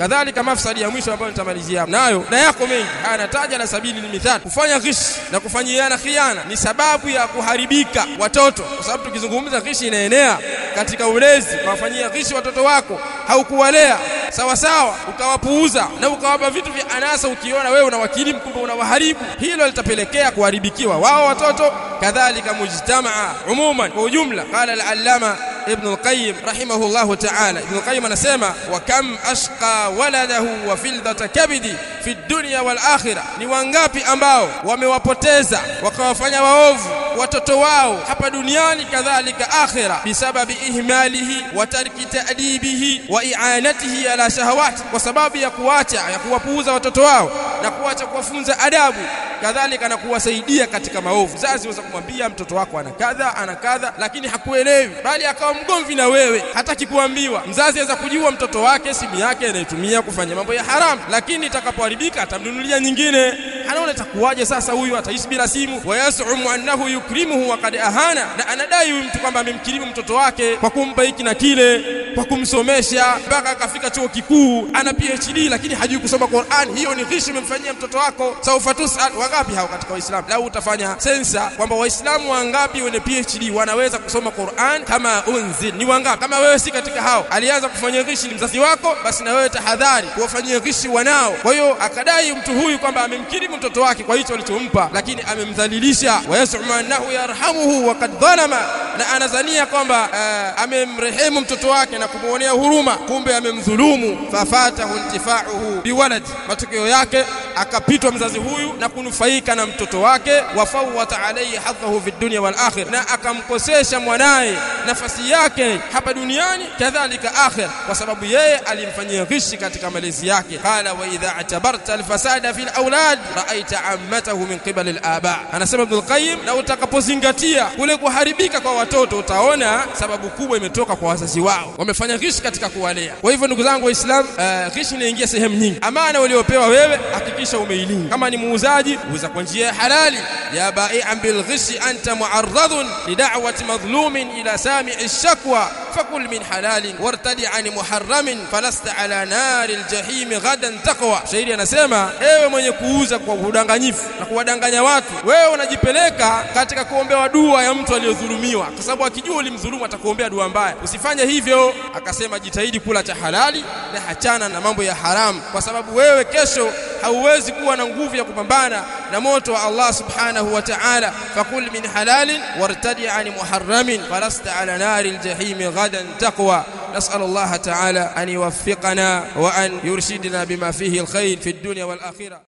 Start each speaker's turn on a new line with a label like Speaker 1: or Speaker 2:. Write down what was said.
Speaker 1: Kadhalika mafsadi ya mwisho ambayo nitamalizia nayo na yako mengi, haya nataja na sabili ni mithali. Kufanya ghish na kufanyiana khiana ni sababu ya kuharibika watoto, kwa sababu tukizungumza ghish inaenea katika ulezi. Kufanyia ghish watoto wako, haukuwalea sawa sawa, ukawapuuza na ukawapa vitu vya anasa, ukiona wewe unawakili mkumbe unawaharibu, hilo litapelekea kuharibikiwa wao watoto, kadhalika mujtamaa umuman kwa ujumla. Qala al-allama Ibn al-Qayyim rahimahullahu ta'ala, Ibn al-Qayyim anasema wa kam ashqa waladahu wa fildata kabidi fi dunya wal akhirah, ni wangapi ambao wamewapoteza wakawafanya waovu watoto wao hapa duniani kadhalika akhira, bisababi ihmalihi wa tarki ta'dibihi wa i'anatihi ala shahawati, kwa sababu ya kuwapuuza watoto wao na kuacha kuwafunza adabu, kadhalika na kuwasaidia katika maovu. Mzazi unaweza kumwambia mtoto wako ana kadha lakini hakuelewi, bali akawa mgomvi na wewe, hataki kuambiwa. Mzazi anaweza kujua mtoto wake simu yake anaitumia kufanya mambo ya haramu, lakini itakapoharibika atamnunulia nyingine. Anaona itakuwaje sasa huyu ataishi bila simu? Wa yas'umu annahu yukrimuhu wa qad ahana, na anadai huyu mtu kwamba amemkirimu mtoto wake kwa kumpa hiki na kile, kwa kumsomesha mpaka akafika chuo kikuu, ana PhD lakini hajui kusoma Qur'an. Hiyo ni ghishi umemfanyia mtoto wako. Saufa tus'al, wangapi hao katika Uislamu? Lau utafanya sensa kwamba waislamu wangapi wenye PhD wanaweza kusoma Qur'an kama unzil, ni wangapi? Kama wewe si katika hao, alianza kufanya ghishi ni mzazi wako, basi na wewe tahadhari kuwafanyia ghishi wanao. Kwa hiyo akadai mtu huyu kwamba amemkirimu mtoto wake kwa hicho alichompa, lakini amemdhalilisha. Wa yas'umu annahu yarhamuhu wa qad dhalama, na anazania kwamba amemrehemu mtoto wake na kumuonea huruma, kumbe amemdhulumu. Fafatahu intifa'uhu biwalad, matokeo yake akapitwa mzazi huyu na kunufaika na mtoto wake. Wafawata alayhi hadhahu fi dunya wal akhir, na akamkosesha mwanae nafasi yake hapa duniani kadhalika akhir, kwa sababu yeye alimfanyia ghishi katika malezi yake. Qala wa idha atabarta alfasada fil aulad ra'aita ammatahu min qibal al-aba, anasema Ibn al-Qayyim, na utakapozingatia kule kuharibika kwa watoto utaona sababu kubwa imetoka kwa wazazi wao, wamefanya ghishi katika kuwalea. Kwa hivyo ndugu zangu Waislamu, ghishi inaingia sehemu nyingi. Amana uliopewa wewe hakikisha umeilinda. Kama ni muuzaji, uza kwa njia halali. Ya bai'an bil ghishi anta mu'arradun li da'wati madhlumin ila sami'i ash-shakwa fakul min halalin wartadi an muharramin falasta ala naril jahim ghadan taqwa. Shairi anasema, ewe mwenye kuuza kwa udanganyifu na kuwadanganya watu, wewe unajipeleka katika kuombewa dua ya mtu aliyodhulumiwa, kwa sababu akijua ulimdhulumu atakuombea dua mbaya. Usifanye hivyo. Akasema jitahidi kula cha halali na hachana na mambo ya haramu, kwa sababu wewe kesho hauwezi kuwa na nguvu ya kupambana na moto wa Allah subhanahu wa ta'ala. Fakul min halalin wartadi an muharramin falasta ala naril jahim ghadan taqwa. نسأل الله تعالى أن يوفقنا وأن يرشدنا بما فيه الخير في الدنيا والآخرة.